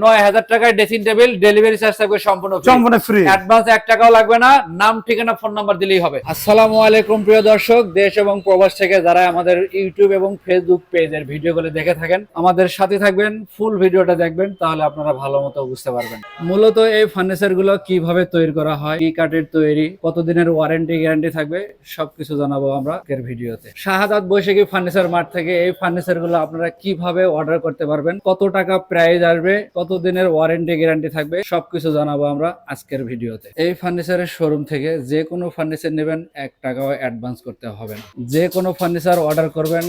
৯,০০০ টাকায় dressing table, delivery charge থাকবে সম্পূর্ণ ফ্রি। অ্যাডভান্স ১ টাকাও লাগবে না, নাম ঠিকানা ফোন নাম্বার দিলেই হবে। আসসালামু আলাইকুম প্রিয় দর্শক, দেশ এবং প্রবাস থেকে যারা আমাদের ইউটিউব এবং ফেসবুক পেজের ভিডিওগুলো দেখে থাকেন, আমাদের সাথে থাকবেন, ফুল ভিডিওটা দেখবেন, তাহলে আপনারা ভালো মতো বুঝতে পারবেন। মূলত এই ফার্নিচার গুলো কিভাবে তৈরি করা হয়, কি কাঠের তৈরি, কতদিনের ওয়ারেন্টি গ্যারান্টি থাকবে, সবকিছু জানাবো আমরা এর ভিডিওতে। শাহাদাত বৈশাখী ফার্নিচার মার্ট থেকে এই ফার্নিচার গুলো আপনারা কিভাবে অর্ডার করতে পারবেন, কত টাকা প্রাইস আসবে, কতদিনের ওয়ারেন্টি গ্যারান্টি থাকবে, সবকিছু জানাবো আমরা আজকের ভিডিওতে। এই ফার্নিচারের শোরুম থেকে যে কোনো ফার্নিচার নেবেন ১ টাকাও অ্যাডভান্স করতে হবে না। যে কোনো ফার্নিচার অর্ডার করবেন,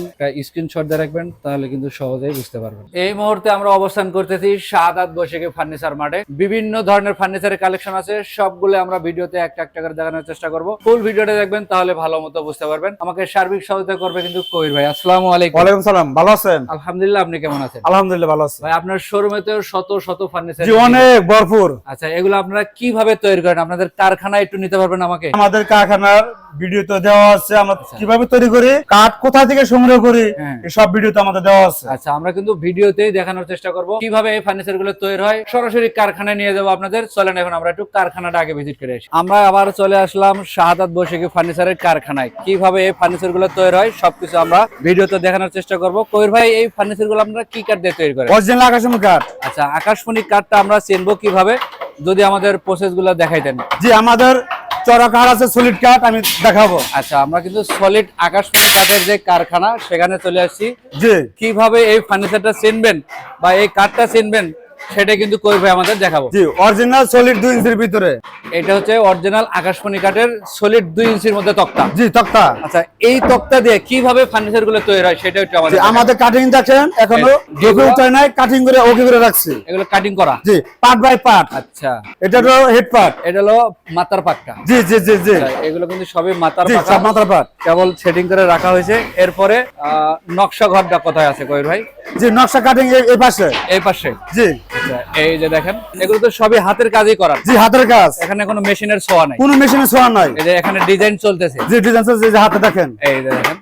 স্ক্রিনশট দিয়ে রাখবেন, তাহলে কিন্তু সহজেই বুঝতে পারবেন। এই মুহূর্তে আমরা অবস্থান করতেছি শাহাদাত বৈশাখী ফার্নিচার মার্টে। বিভিন্ন ধরনের ফার্নিচারের কালেকশন আছে, সবগুলো আমরা ভিডিওতে একটা একটা করে দেখানোর চেষ্টা করব। ফুল ভিডিওটা দেখবেন, তাহলে ভালো মতো বুঝতে পারবেন। আমাকে সার্বিক সহায়তা করবে কিন্তু কবির ভাই। আসসালামু আলাইকুম। ওয়ালাইকুম সালাম। ভালো আছেন? আলহামদুলিল্লাহ, আপনি কেমন আছেন? আলহামদুলিল্লাহ ভালো আছি ভাই, আপনার শোরুমে তো শত শত ফার্নিচার, জি অনেক ভরপুর। আচ্ছা, এগুলো আপনারা কিভাবে তৈরি করেন? আপনাদের কারখানা একটু নিতে পারবেন আমাকে? আমাদের কারখানার ভিডিও তো দেওয়া আছে, আমরা কিভাবে তৈরি করি, কাঠ কোথা থেকে সংগ্রহ করি, এই সব ভিডিও তো আমাদের দেওয়া আছে। আচ্ছা, আমরা কিন্তু ভিডিওতেই দেখানোর চেষ্টা করব কিভাবে এই ফার্নিচার গুলো তৈরি হয়। সরাসরি কারখানায় নিয়ে যাবো আপনাদের। চলেন এখন আমরা একটু কারখানাটা আগে ভিজিট করে আসি। আমরা আবার চলে আসলাম শাহাদাত বৈশাখী ফার্নিচারের কারখানায়। কিভাবে এই ফার্নিচার গুলো তৈরি হয় সবকিছু আমরা ভিডিওতে দেখানোর চেষ্টা করব। কবির ভাই, এই ফার্নিচার গুলো আপনারা কি কাঠ দিয়ে তৈরি করেন? অরিজিনাল আকাশমণি কাঠ। আচ্ছা, আকাশমণি কাঠটা আমরা চিনবো কিভাবে, যদি আমাদের প্রসেস গুলো দেখাইতেন। জি আমাদের চড়া কাঠ আছে, সলিড কাঠ আমি দেখাবো। আচ্ছা, আমরা কিন্তু সলিড আকাশমণি কাঠের যে কারখানা সেখানে চলে আসছি। জি কিভাবে এই ফার্নিচারটা চিনবেন বা এই কাঠটা চিনবেন সেটা কিন্তু কবির ভাই আমাদের দেখাবো। জি অরিজিনাল সলিড 2 ইঞ্চির ভিতরে। এটা হচ্ছে অরিজিনাল আকাশমণি কাঠের সলিড 2 ইঞ্চির মধ্যে তক্তা। জি তক্তা। আচ্ছা, এই তক্তা দিয়ে কিভাবে ফার্নিচার গুলো তৈরি হয় সেটা একটু আমাদের আমাদের কাটিং দেখেন, এখনো ঢেকে উঠায় নাই, কাটিং করে ওকে করে রাখছি। এগুলো কাটিং করা। জি পার্ট বাই পার্ট। আচ্ছা, এটা হলো হেড পার্ট, এটা হলো মাথার পাকটা। জি জি জি জি এগুলো কিন্তু সবই মাথার জি পাকা, সব মাথার পার্ট কেবল সেটিং করে রাখা হয়েছে। এরপরে নকশা ঘরটা কোথায় আছে কবির ভাই? জি নকশা কাটিং এই পাশে, এই পাশে। জি আচ্ছা, এই যে দেখেন, এগুলো তো সবই হাতের কাজই করা। জি হাতের কাজ, এখানে কোনো মেশিনের ছোঁয়া নাই, কোনো মেশিনে ছোঁয়া নাই। এই যে এখানে ডিজাইন চলতেছে, জি ডিজাইন যে হাতে দেখেন, এই যে দেখেন,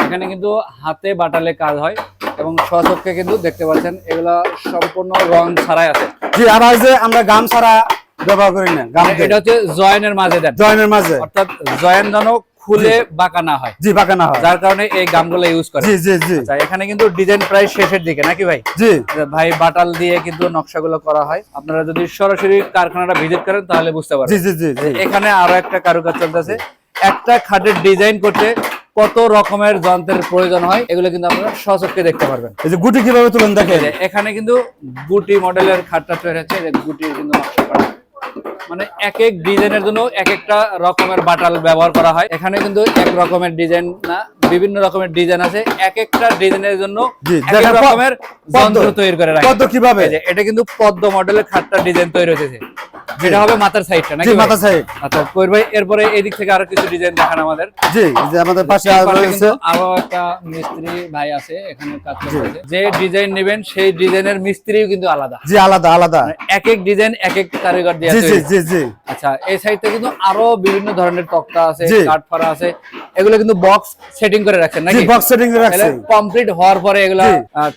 এখানে কিন্তু হাতে বাটালে কাজ হয় এবং সচক্ষে কিন্তু দেখতে পাচ্ছেন এগুলা সম্পূর্ণ রং ছাড়াই আছে। জি আর এই যে আমরা গাম ছাড়া ব্যবহার করি না, গাম এটা হচ্ছে জয়েনের মাঝে দেন, জয়েনের মাঝে, অর্থাৎ জয়েন যেন খুলে বাঁকা না হয়। জি বাঁকা না হয়, যার কারণে এই গামগুলো ইউজ করে। জি জি জি আচ্ছা, এখানে কিন্তু ডিজাইন প্রায় শেষের দিকে নাকি ভাই? জি ভাই, বাটাল দিয়ে কিন্তু নকশাগুলো করা হয়। আপনারা যদি সরাসরি কারখানাটা ভিজিট করেন তাহলে বুঝতে পারবেন। জি জি জি জি এখানে আরো একটা কারুকাজ চলতেছে। একটা খাটের ডিজাইন করতে কত রকমের যন্ত্রের প্রয়োজন হয় এগুলো কিন্তু আপনারা সচক্ষে দেখতে পারবেন। এই যে গুটি কিভাবে তুলন দেখেন, এখানে কিন্তু গুটি মডেলের খাটটা তৈরি হচ্ছে। গুটির কিন্তু নকশা করা, মানে এক এক ডিজাইনের জন্য এক একটা রকমের বাটাল ব্যবহার করা হয়। এখানে কিন্তু এক রকমের ডিজাইন না, বিভিন্ন রকমের ডিজাইন আছে। এক একটা ডিজাইনের জন্য এক এক রকমের যন্ত্র তৈরি করে রাখে। পদ্ম কিভাবে, এটা কিন্তু পদ্ম মডেলের খাটটা ডিজাইন তৈরি হয়েছে। যেটা হবে মাথার সাইডটা নাকি? জি মাথার সাইড। আচ্ছা কবির ভাই, এরপরে এই দিক থেকে আরো কিছু ডিজাইন দেখান আমাদের। জি এই যে আমাদের পাশে রয়েছে আরো একটা মিস্ত্রি ভাই আছে এখানে কাজ করতেছে। যে ডিজাইন নেবেন সেই ডিজাইনের মিস্ত্রিও কিন্তু আলাদা। জি আলাদা আলাদা, এক এক ডিজাইন এক এক কারিগর দিয়ে জি জি তৈরি। জি জি আচ্ছা, এই সাইডে কিন্তু আরো বিভিন্ন ধরনের তক্তা আছে, কাঠ ফাড়া আছে। এগুলো কিন্তু বক্স সেটিং করে রাখছেন নাকি? জি বক্স সেটিং করে রাখছি। কমপ্লিট হওয়ার পরে এগুলা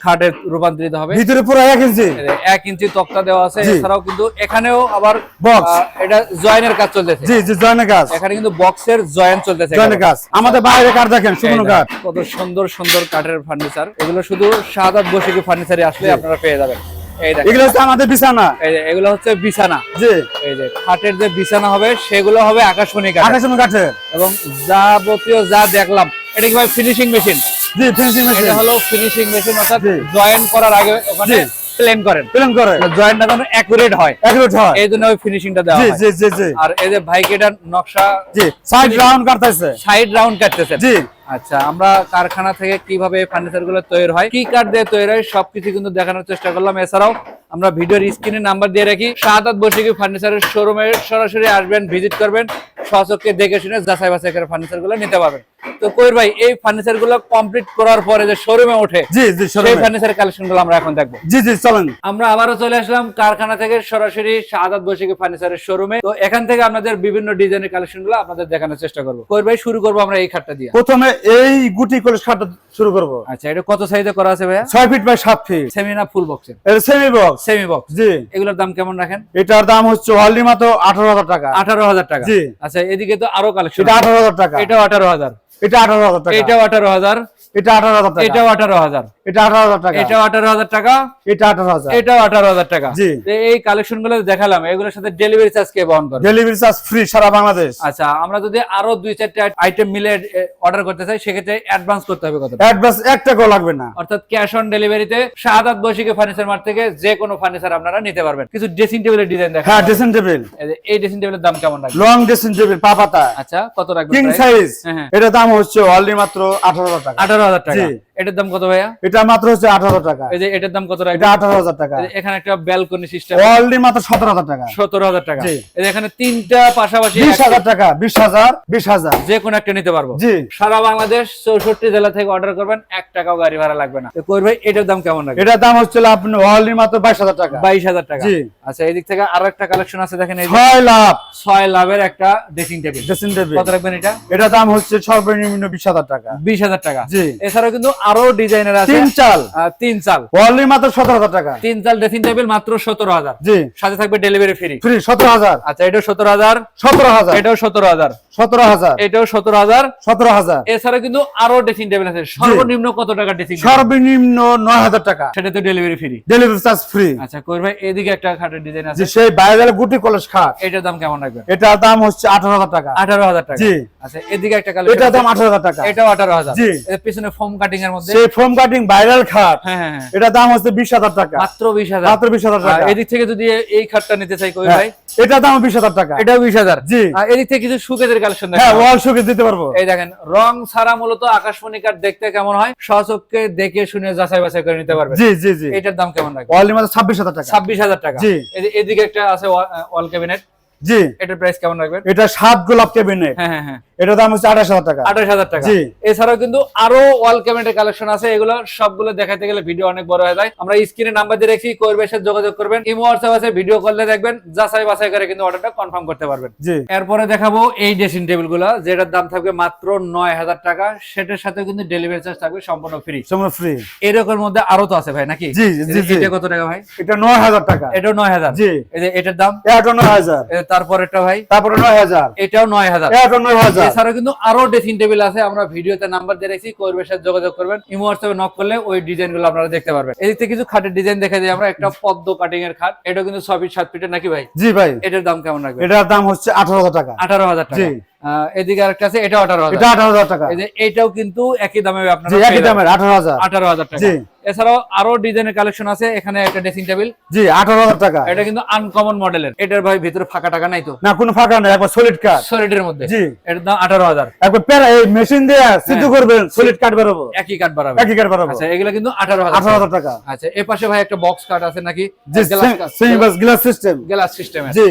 খাটে রূপান্তরিত হবে। ভিতরে পুরো 1 ইঞ্চি, 1 ইঞ্চি তক্তা দেওয়া আছে। এছাড়াও কিন্তু এখানেও আবার বক্স, এটা জয়েনের কাজ চলতেছে। জি জি জয়েনের কাজ, এখানে কিন্তু বক্সের জয়েন চলতেছে, জয়েনের কাজ। আমাদের বাইরে কাঠ দেখেন, শুকনো কাঠ, কত সুন্দর সুন্দর কাঠের ফার্নিচার। এগুলো শুধু শাহাদাত বৈশাখী ফার্নিচারে আসলে আপনারা পেয়ে যাবেন। এই দেখেন, এগুলো হচ্ছে আমাদের বিছানা। এই যে এগুলো হচ্ছে বিছানা। জি এই যে খাটের যে বিছানা হবে সেগুলো হবে আকাশমণি কাঠ, আকাশমণি কাঠের। এবং যাবতীয় যা দেখলাম এটা কি ভাই ফিনিশিং মেশিন? জি ফিনিশিং মেশিন। এটা হলো ফিনিশিং মেশিন, অর্থাৎ জয়েন করার আগে ওখানে প্লেন করেন, প্লেন করে জয়েন্টটা যেন অ্যাকুরেট হয়, অ্যাকুরেট হয়, এই জন্য ওই ফিনিশিংটা দেওয়া জি হয়। জি জি জি আর এই যে ভাইকে এটা নকশা, জি সাইড রাউন্ড কাটতেছে, সাইড রাউন্ড কাটতেছে। জি আচ্ছা, আমরা কারখানা থেকে কিভাবে ফার্নিচার গুলো তৈরি হয়, কি কাঠ দিয়ে তৈরি হয় সবকিছু কিন্তু দেখানোর চেষ্টা করলাম। এছাড়াও আমরা ভিডিওর স্ক্রিনে নাম্বার দিয়ে রাখি। শাহাদাত বৈশাখী ফার্নিচারের শোরুমে সরাসরি আসবেন, ভিজিট করবেন, সচক্ষে দেখে শুনে যাচাই বাছাই করে ফার্নিচার গুলো নিতে পারবেন। তো কবির ভাই, এই ফার্নিচার গুলো কমপ্লিট করার পরে যে শোরুমে ওঠে, জি জি সেই ফার্নিচার কালেকশন গুলো আমরা এখন দেখবো। জি জি চলেন। আমরা আবারও চলে আসলাম কারখানা থেকে সরাসরি শাহাদাত বৈশাখী ফার্নিচারের শোরুমে। তো এখান থেকে আপনাদের বিভিন্ন ডিজাইনের কালেকশন গুলো আপনাদের দেখানোর চেষ্টা করবো। কবির ভাই, শুরু করবো আমরা এই খাটটা দিয়ে। প্রথমে এই গুটি কলস খাটটা শুরু করব। আচ্ছা, এটা কত সাইজে করা আছে ভাইয়া? 6 ফিট বাই 7 ফিট। সেমি না ফুল বক্সের? এটা সেমি বক্স। Semi box. জি। এগুলোর দাম কেমন রাখেন? এটার দাম হচ্ছে অনলি মাত্র 18,000 টাকা। 18,000 টাকা। জি। আচ্ছা, এদিকে তো আরো কালেকশন। এটা 18,000 টাকা। এটাও 18,000। এটা 18,000 টাকা। এটাও 18,000। এটা 18,000 টাকা। এটাও 18,000। এটা 18,000 টাকা। এটাও 18,000 টাকা। এটা 18,000। এটাও 18,000 টাকা। জি। তো এই কালেকশন গুলো দেখালাম, এগুলোর সাথে ডেলিভারি চার্জ কে বহন করে? ডেলিভারি চার্জ ফ্রি সারা বাংলাদেশ। আচ্ছা, আমরা যদি আরো 2-4টা আইটেম মিলে অর্ডার করতে চাই, সেক্ষেত্রে অ্যাডভান্স করতে হবে কত? অ্যাডভান্স 1 টাকাও লাগবে না। অর্থাৎ ক্যাশ অন ডেলিভারিতে শাহাদাত বৈশিকে ফার্নিচার মার্ট থেকে যে কোনো ফার্নিচার আপনারা নিতে পারবেন। কিছু ড্রেসিং টেবিলের ডিজাইন দেখেন। হ্যাঁ, ড্রেসিং টেবিল। এই ড্রেসিং টেবিলের দাম কেমন রাখবেন? লং ড্রেসিং টেবিল পা পাতা। আচ্ছা, কত রাখবেন? King price? সাইজ। হ্যাঁ। এটা দাম হচ্ছে অনলি মাত্র 18,000 টাকা। 18,000 টাকা। জি। এটার দাম কত ভাইয়া? এটা মাত্র হচ্ছে 18,000 টাকা। এই যে এটার দাম কত রাখবেন? এটা 18,000 টাকা। এই যে এখানে একটা ব্যালকনি সিস্টেম, অনলি মাত্র 17,000 টাকা। 17,000 টাকা। জি। এই যে এখানে তিনটা পাশাপাশি 20,000 টাকা। 20,000 20,000 যে কোনো একটা নিতে পারবো। জি। সারা বাংলাদেশ 64 জেলা থেকে অর্ডার করবেন, 1 টাকাও গাড়ি ভাড়া লাগবে না। তো কই ভাই, এটার দাম কেমন রাখবেন? এটার দাম হচ্ছে আপনি অনলি মাত্র 22,000 টাকা। 22,000 টাকা। জি। আচ্ছা, এদিক থেকে আরো একটা কালেকশন আছে দেখেন, এই যে 6 লাখ 6 লাভের একটা ড্রেসিং টেবিল। Dressing table. কত রাখবেন এটা? এটার দাম হচ্ছে সর্বনিম্ন 20,000 টাকা। 20,000 টাকা। জি। এছাড়াও কিন্তু আরো ডিজাইনের আছে। 3 চাল 3 চাল। অনলি মাত্র 17,000 টাকা। 3 চাল ড্রেসিং টেবিল মাত্র 17,000। জি। সাথে থাকবে ডেলিভারি ফ্রি। ফ্রি 17,000 আচ্ছা, এটাও 17,000। 17,000 এটাও 17,000। 17,000 এটাও 17,000। 17,000 এছাড়া কিন্তু আরো ড্রেসিং টেবিল আছে। সর্বনিম্ন কত টাকা ড্রেসিং টেবিল? সর্বনিম্ন 9,000 টাকা। সেটা তো delivery free. Delivery charge free. আচ্ছা, কই ভাই, এদিকে একটা খাটের ডিজাইন আছে। যে সেই বাইরের গুটি কলস খাট। এটার দাম কেমন রাখবেন? এটার দাম হচ্ছে 18,000 টাকা। 18,000 টাকা। জি। আচ্ছা, এদিকে একটা কালেকশন। এটার দাম 18,000 টাকা। এটাও 18,000। জি। এর পিছনে ফোম কাটিং এর মধ্যে। সেই ফোম কাটিং ভাইরাল খাট। হ্যাঁ হ্যাঁ হ্যাঁ। এটার দাম হচ্ছে 20,000 টাকা। মাত্র 20,000। মাত্র 20,000 টাকা। এদিক থেকে যদি এই খাটটা নিতে চাই কই ভাই? এটার দাম 20,000 টাকা। এটাও 20,000। জি। এদিক থেকে কিছু সুকেজের কালেকশন হ্যাঁ, দেখেন। ওয়াল শোকেস দিতে পারবো। এই দেখেন, রং ছাড়া মূলত আকাশমণি কাঠ দেখতে কেমন হয়, সচক্ষে দেখে শুনে যাচাই বাছাই করে নিতে পারবে। জি জি জি। এটার দাম কেমন রাখবেন? অনলি মাত্র 26,000 টাকা। 26,000 টাকা। জি। এদিকে একটা আছে ওয়াল ক্যাবিনেট। জি। এটার প্রাইস কেমন রাখবেন? এটা 7 গোলাপ ক্যাবিনেট। হ্যাঁ হ্যাঁ হ্যাঁ। এটার দাম হচ্ছে 28,000 টাকা। 28,000 টাকা। জি। এছাড়াও কিন্তু আরো ওয়াল ক্যাবিনেটের কালেকশন আছে। এগুলো সবগুলো দেখাতে গেলে ভিডিও অনেক বড় হয়ে যায়। আমরা স্ক্রিনে নাম্বার দিয়ে রেখেছি, কোয়ের সাথে যোগাযোগ করবেন। ইমো হোয়াটসঅ্যাপ আছে, ভিডিও কলে দেখবেন, যাচাই বাছাই করে কিন্তু অর্ডারটা কনফার্ম করতে পারবেন। জি। এরপরে দেখাবো এই ড্রেসিং টেবিল গুলা, যেটার দাম থাকবে মাত্র 9,000 টাকা। সেটার সাথে কিন্তু ডেলিভারি চার্জ থাকবে সম্পূর্ণ ফ্রি। সম্পূর্ণ ফ্রি। এরকম মধ্যে আরো তো আছে ভাই, নাকি? জি জি জি। এটা কত টাকা ভাই? এটা 9,000 টাকা। এটাও 9,000। জি। এই যে এটার দাম? এটা 9,000। তারপরেরটা ভাই? তারপরে 9,000। এটাও 9,000। এটা 9,000। এছাড়াও কিন্তু আরো ড্রেসিং টেবিল আছে। আমরা ভিডিওতে নাম্বার দিয়ে রেখেছি, কোয়ের সাথে যোগাযোগ করবেন। ইমো হোয়াটসঅ্যাপে নক করলে ওই ডিজাইন গুলো আপনারা দেখতে পারবেন। এদিক থেকে কিছু খাটের ডিজাইন দেখা যায়। আমরা একটা পদ্ম কাটিং এর খাট, এটা কিন্তু 6 ফিট 7 ফিটের, নাকি ভাই? জি ভাই। এটার দাম কেমন রাখবেন? এটার দাম হচ্ছে 18,000 টাকা। 18,000 টাকা। জি। এদিকে আরেকটা আছে, এটাও 18,000। এটা 18,000 টাকা। এই যে এটাও কিন্তু একই দামে আপনারা জি, পেয়ে একই যাবেন। দামের 18,000। 18,000 টাকা। জি। এছাড়াও আরো ডিজাইনের কালেকশন আছে। এখানে একটা ড্রেসিং টেবিল। জি, 18,000 টাকা। এটা কিন্তু আনকমন মডেলের। এটার ভাই ভিতরে ফাঁকা টাকা নাই তো? না, কোনো ফাঁকা নেই, একবার সলিড কাট। সলিডের মধ্যে। জি। এটার দাম 18,000। একবার প্যারা এই মেশিন দিয়ে সিদ্ধ করবেন, সলিড কাট বেরোবো। একই কাঠ বাড়াবে। একই কাট বেরোবো। আচ্ছা, এগুলো কিন্তু 18,000। 18,000 টাকা। আচ্ছা, এই পাশে ভাই একটা বক্স কাট আছে নাকি? জি, সেমিবাস গ্লাস সিস্টেম। গ্লাস সিস্টেমের। জি।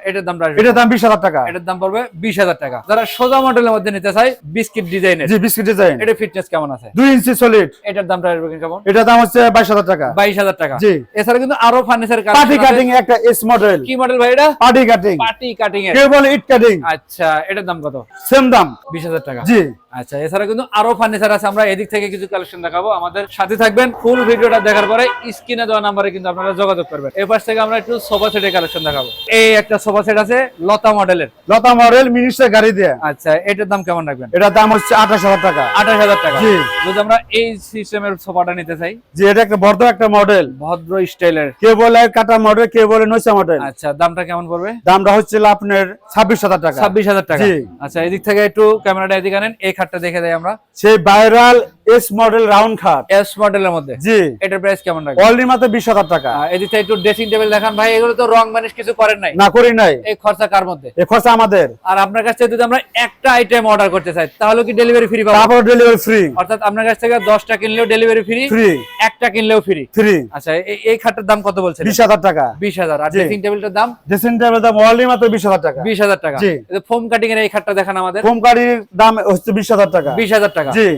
এটার দাম এটার দাম 20,000 টাকা। এটার দাম পড়বে 20,000 টাকা। যারা সোজা মডেলের মধ্যে নিতে চায়, বিস্কিট ডিজাইনের। জি, বিস্কিট ডিজাইন। এটা ফিটনেস কেমন আছে? 2 ইঞ্চি সলিড। এটার দামটা কেমন? এটার দাম হচ্ছে 22,000 টাকা। 22,000 টাকা। জি। এছাড়া কিন্তু আরো ফার্নিচার পার্টি কাটিং একটা এস মডেল। কি মডেল ভাই এটা? Party cutting. পার্টি কাটিং এর। কেউ বলে ইট কাটিং। আচ্ছা, এটার দাম কত? সেম দাম 20,000 টাকা। জি। আচ্ছা, এছাড়া কিন্তু আরো ফার্নিচার আছে। আমরা এদিক থেকে কিছু কালেকশন দেখাবো, আমাদের সাথে থাকবেন। ফুল ভিডিওটা দেখার পরে স্ক্রিনে দেওয়া নাম্বারে কিন্তু আপনারা যোগাযোগ করবেন। এই পাশ থেকে আমরা একটু সোফা সেটের কালেকশন দেখাবো। এই একটা সোফা সেট আছে লতা মডেলের। লতা মডেল মিনিস্টার গাড়ি দিয়ে। আচ্ছা, এটার দাম কেমন রাখবেন? এটার দাম হচ্ছে 28,000 টাকা। 28,000 টাকা। জি। যদি আমরা এই সিস্টেমের সোফাটা নিতে চাই? জি, এটা একটা বড় একটা মডেল, ভদ্র স্টাইলের। কেউ বলে কাটা মডেল, কেউ বলে নৈশা মডেল। আচ্ছা, দামটা কেমন পড়বে? দামটা হচ্ছে আপনার 26,000 টাকা। 26,000 টাকা। জি। আচ্ছা, এদিক থেকে একটু ক্যামেরাটা এদিকে আনেন, এই খাটটা দেখে দেয় আমরা। সেই ভাইরাল এস মডেল রাউন্ড খাট। এস মডেলের মধ্যে। জি। এটার প্রাইস কেমন রাখবেন? অনলি মাত্র 20,000 টাকা। এদিক থেকে একটু ড্রেসিং টেবিল দেখান ভাই। এগুলো তো রং মানিশ কিছু করেন নাই? না, করি নাই। এই খরচা কার মধ্যে? এই খরচা আমাদের। আর আপনার কাছ থেকে যদি আমরা একটা আইটেম অর্ডার করতে চাই, তাহলে কি ডেলিভারি ফ্রি পাবো? তারপর ডেলিভারি ফ্রি। অর্থাৎ আপনার কাছ থেকে 10টা কিনলেও ডেলিভারি ফ্রি, ফ্রি। একটা কিনলেও ফ্রি। ফ্রি। আচ্ছা, এই খাটটার দাম কত বলছেন? 20,000 টাকা। 20,000। আর জি। ড্রেসিং টেবিলটার দাম? ড্রেসিং টেবিলের দাম অনলি মাত্র 20,000 টাকা। 20,000 টাকা। জি। ফোম কাটিং এর এই খাটটা দেখান আমাদের। ফোম গাড়ির দাম হচ্ছে 20,000 টাকা। 20,000 টাকা। জি।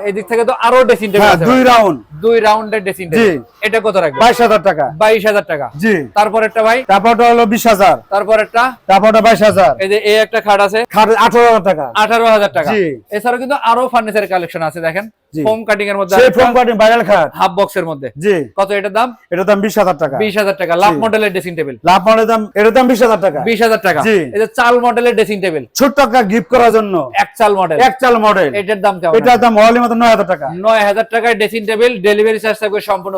এদিক থেকে তো তো আরো ড্রেসিং টেবিল হ্যাঁ আছে 2 রাউন্ডের ড্রেসিং জি। টেবিল, এটা কত রাখবেন? 22,000 টাকা। 22,000 টাকা। জি। তারপরেরটা ভাই? তারপরটা হলো 20,000। তারপরেরটা? তারপরটা 22,000। এই যে এই একটা খাট আছে, খাট 18,000 টাকা। 18,000 টাকা। জি। এছাড়াও কিন্তু আরো ফার্নিচারের কালেকশন আছে, দেখেন জি। ফোম কাটিং এর মধ্যে, সেই ফোম কাটিং ভাইরাল খাট হাফ বক্সের মধ্যে। জি। কত এটার দাম? এটার দাম 20,000 টাকা। 20,000 টাকা। লাভ জি। মডেলের ড্রেসিং টেবিল, লাভ মডেলের দাম, এটার দাম 20,000 টাকা। 20,000 টাকা। জি। এই যে চাল মডেলের ড্রেসিং টেবিল, ছোট্ট একটা গিফট করার জন্য এক চাল মডেল, এক চাল মডেল, এটার দাম কেমন? এটার দাম অনলি মাত্র 9,000 টাকা। 9,000 টাকায় ড্রেসিং টেবিল, ডেলিভারি চার্জ থাকবে সম্পূর্ণ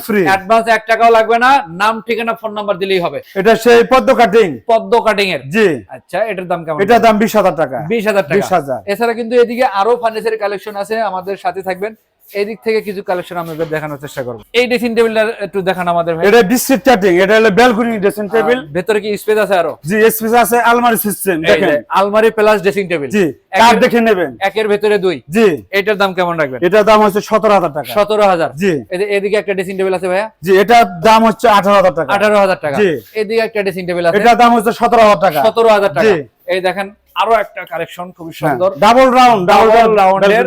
ফ্রি। অ্যাডভান্স 1 টাকাও লাগবে না, নাম ঠিকানা ফোন নাম্বার দিলেই হবে। এটা সেই পদ্ম কাটিং, পদ্ম কাটিং এর। জি। আচ্ছা, এটার দাম কেমন? এটার দাম 20,000 টাকা। 20,000 টাকা। 20,000। এছাড়া কিন্তু এদিকে আরো ফার্নিচারের কালেকশন আছে, আমাদের সাথে থাকবেন। এই দিক থেকে কিছু কালেকশন আমাদের দেখানোর চেষ্টা করব। এই ড্রেসিং টেবিলটা একটু দেখান আমাদের ভাই। এটা বিস্কিট কাটিং, এটা হলো ব্যালকনি ড্রেসিং টেবিল। ভেতরে কি স্পেস আছে আরো? জি, স্পেস আছে, আলমারি সিস্টেম এই দেখেন। যে আলমারি প্লাস ড্রেসিং টেবিল। জি, কার দেখে নেবেন। একের ভেতরে 2। জি। এটার দাম কেমন রাখবেন? এটার দাম হচ্ছে 17,000 টাকা। 17,000। জি। এই যে এদিকে একটা ড্রেসিং টেবিল আছে ভাইয়া। জি, এটার দাম হচ্ছে 18,000 টাকা। 18,000 টাকা। জি। এদিকে একটা ড্রেসিং টেবিল আছে, এটার দাম হচ্ছে 17,000 টাকা। 17,000 টাকা। জি। এই দেখেন আরো একটা কালেকশন খুব সুন্দর, ডাবল ডাবল রাউন্ডের রাউন্ডের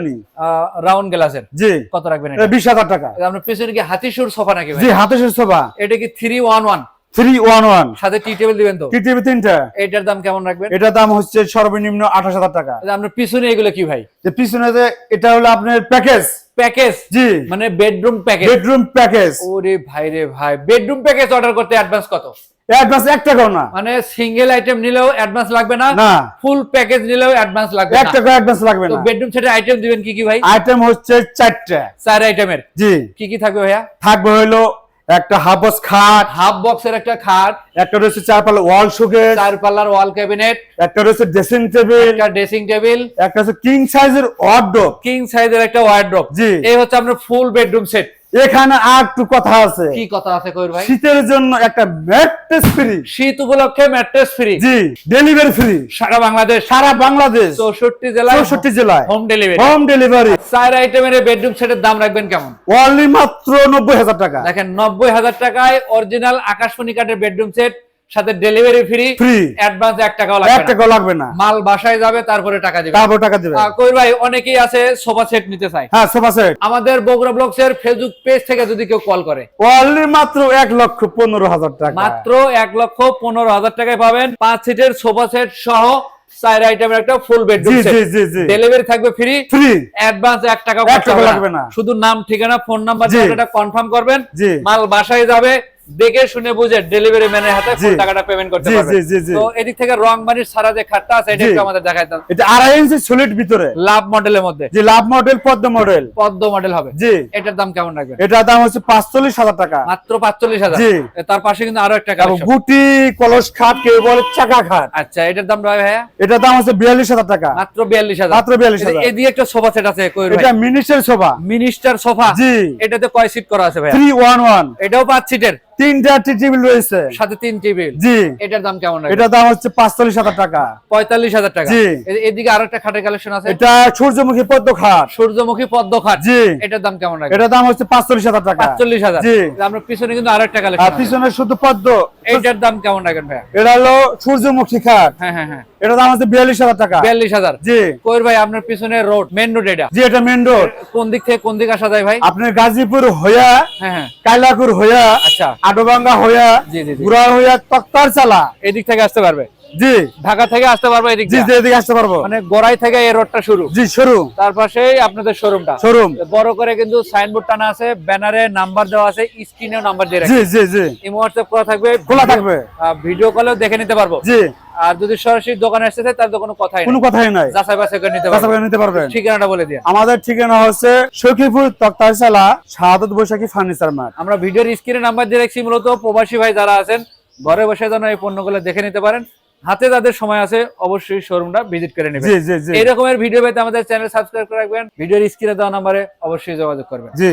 রাউন্ড গ্লাসের। জি। কত রাখবেন এটা এটা? 20,000 টাকা। আপনার পিছনে কি হাতিশুর সোফা নাকি ভাই? জি, হাতে সোফা। এটা কি 311? 311 সাথে টি টেবিল দিবেন তো? টিটিভি 3টা। এটার দাম কেমন রাখবেন? এটার দাম হচ্ছে সর্বনিম্ন 28,000 টাকা। আপনার পিছনে এগুলো কি ভাই? যে পিছনে যে এটা হলো আপনার প্যাকেজ। প্যাকেজ? জি। মানে বেডরুম প্যাকেজ? Bedroom package. ওরে ভাই রে ভাই, বেডরুম প্যাকেজ অর্ডার করতে অ্যাডভান্স কত? অ্যাডভান্স 1 টাকাও না। মানে সিঙ্গেল আইটেম নিলেও অ্যাডভান্স লাগবে না, না। ফুল প্যাকেজ নিলেও অ্যাডভান্স লাগবে 1 না। টাকা অ্যাডভান্স লাগবে তো না। বেডরুম সেটের আইটেম দিবেন কি কি ভাই? আইটেম হচ্ছে 4টা। 4 আইটেমের। জি। কি কি থাকবে ভাইয়া? থাকবে হলো একটা হাফবক্স খাট, হাফ বক্সের একটা খাট, একটা রয়েছে 4 পাল্লা ওয়াল শোকেস, 4 পাল্লার ওয়াল ক্যাবিনেট, একটা রয়েছে ড্রেসিং টেবিল, একটা ড্রেসিং টেবিল, একটা হচ্ছে কিং সাইজের ওয়ার্ডরোব। কিং সাইজের একটা ওয়ার্ডরোব। জি। এই হচ্ছে আপনার ফুল বেডরুম সেট। এখানে আর একটু কথা আছে। কি কথা আছে কইর ভাই? শীতের জন্য একটা ম্যাট্রেস ফ্রি। শীত উপলক্ষে ম্যাট্রেস ফ্রি। জি, ডেলিভারি ফ্রি সারা বাংলাদেশ, সারা বাংলাদেশ, 64 জেলায় 64 জেলায় হোম ডেলিভারি। Home delivery. 4 আইটেমের এই বেডরুম সেটের দাম রাখবেন কেমন? অনলি মাত্র 90,000 টাকা। দেখেন 90,000 টাকায় অরিজিনাল আকাশমণি কাঠের বেডরুম সেট, সাথে ডেলিভারি ফ্রি। ফ্রি। অ্যাডভান্স 1 টাকাও 1 লাগবে না। টাকাও লাগবে না। মাল বাসায় যাবে, তারপরে টাকা দিবে। তারপর টাকা দিবে। কই ভাই, অনেকেই আছে সোফা সেট নিতে চায়। হ্যাঁ, সোফা সেট আমাদের বগুড়া ব্লগস এর ফেসবুক পেজ থেকে যদি কেউ কল করে, অনলি মাত্র 1,15,000 টাকা। মাত্র 1,15,000 টাকায় পাবেন 5 সিটের সোফা সেট সহ 4 আইটেমের একটা ফুল বেডরুম জি, সেট। জি, জি, জি। ডেলিভারি থাকবে ফ্রি। ফ্রি। অ্যাডভান্স 1 টাকাও 1 টাকা লাগবে না। শুধু নাম, ঠিকানা, ফোন নাম্বার জি। দিয়ে এটা কনফার্ম করবেন। জি। মাল বাসায় যাবে, দেখে শুনে বুঝে ডেলিভারি ম্যানের হাতে ফুল জি। টাকাটা পেমেন্ট করতে জি, পারবেন। জি, জি, জি। তো এদিক থেকে রংবাড়ির সারা যে খাটটা আছে এটা জি। একটু আমাদের দেখাই দাও। এটা 2.5 ইঞ্চি সলিড ভিতরে, লাভ মডেলের মধ্যে, যে লাভ মডেল, পদ্ম মডেল। পদ্ম মডেল হবে। জি। এটার দাম কেমন রাখবেন? এটার দাম হচ্ছে 45,000 টাকা। মাত্র 45,000। জি। তার পাশে কিন্তু আরো একটা এবং কালেকশন। গুটি কলস খাট, কেউ বলে চাকা খাট। আচ্ছা, এটার দাম ভাই ভাইয়া? এটার দাম হচ্ছে 42,000 টাকা। মাত্র 42,000। মাত্র 42,000। এদিকে একটা সোফা সেট আছে কই ভাই? এটা মিনিস্টার সোফা। Minister sofa. জি। এটাতে কয় সিট করা আছে ভাইয়া? 311। এটাও 5 সিটের, 3টা টেবিল রয়েছে। সাথে 3 টেবিল। জি। এটার দাম কেমন রাখবেন? এটার দাম হচ্ছে 45,000 টাকা। 45,000 টাকা। জি। এদিকে আরেকটা খাটের কালেকশন আছে, এটা সূর্যমুখী পদ্ম খাট। সূর্যমুখী পদ্ম খাট। জি। এটার দাম কেমন রাখবেন? এটার দাম হচ্ছে 45,000 টাকা। 45,000। জি। আমরা পিছনে কিন্তু আরেকটা আর কালেকশন আছে, পিছনে শুধু পদ্ম। এটার দাম কেমন রাখবেন ভাইয়া? এটা হলো সূর্যমুখী খাট। হ্যাঁ হ্যাঁ হ্যাঁ, এটার দাম হচ্ছে 42,000 টাকা। 42,000। জি। কই ভাই, আপনার পিছনে রোড, মেন রোড এটা? জি, এটা মেন রোড। কোন দিক থেকে কোন দিকে আসা যায় ভাই? আপনার গাজীপুর হইয়া, হ্যাঁ হ্যাঁ, কাইলাকুর হইয়া, আচ্ছা, আডোবাঙ্গা হইয়া, জি জি জি, গুড়া হইয়া, তক্তার চালা। এদিক থেকে আসতে পারবে। জি। ঢাকা থেকে আসতে পারবে এদিক জি, দিয়ে। জি, এদিকে আসতে পারবো। মানে গোড়াই থেকে এই রোডটা শুরু, জি, শুরু। তার পাশেই আপনাদের শোরুমটা। শোরুম। বড় করে কিন্তু সাইনবোর্ড টানা আছে, ব্যানারে নাম্বার দেওয়া আছে, স্ক্রিনেও নাম্বার দিয়ে জি, রাখছে। জি, জি। এই হোয়াটসঅ্যাপ খোলা থাকবে, খোলা থাকবে। ভিডিও কলেও দেখে নিতে পারবো। জি। আর যদি সরাসরি দোকানে আসতে চাই, তার তো কোনো কথাই কোনো নেই, কথাই নাই। যাচাই বাছাই করে নিতে কাঁচা পারবো। করে নিতে পারবেন। ঠিকানাটা বলে দিয়ে। আমাদের ঠিকানা হচ্ছে সখীপুর তক্তার চালা, শাহাদত বৈশাখী ফার্নিচার মার্ট। আমরা ভিডিওর স্ক্রিনে নাম্বার দিয়ে রাখছি, মূলত প্রবাসী ভাই যারা আছেন ঘরে বসে যেন এই পণ্যগুলো দেখে নিতে পারেন। হাতে যাদের সময় আছে অবশ্যই শোরুমটা ভিজিট করে নেবেন। জি, জি, জি। এই রকমের ভিডিও পেতে আমাদের চ্যানেল সাবস্ক্রাইব করে রাখবেন। ভিডিওর স্ক্রিনে দেওয়া নাম্বারে অবশ্যই যোগাযোগ করবেন। জি।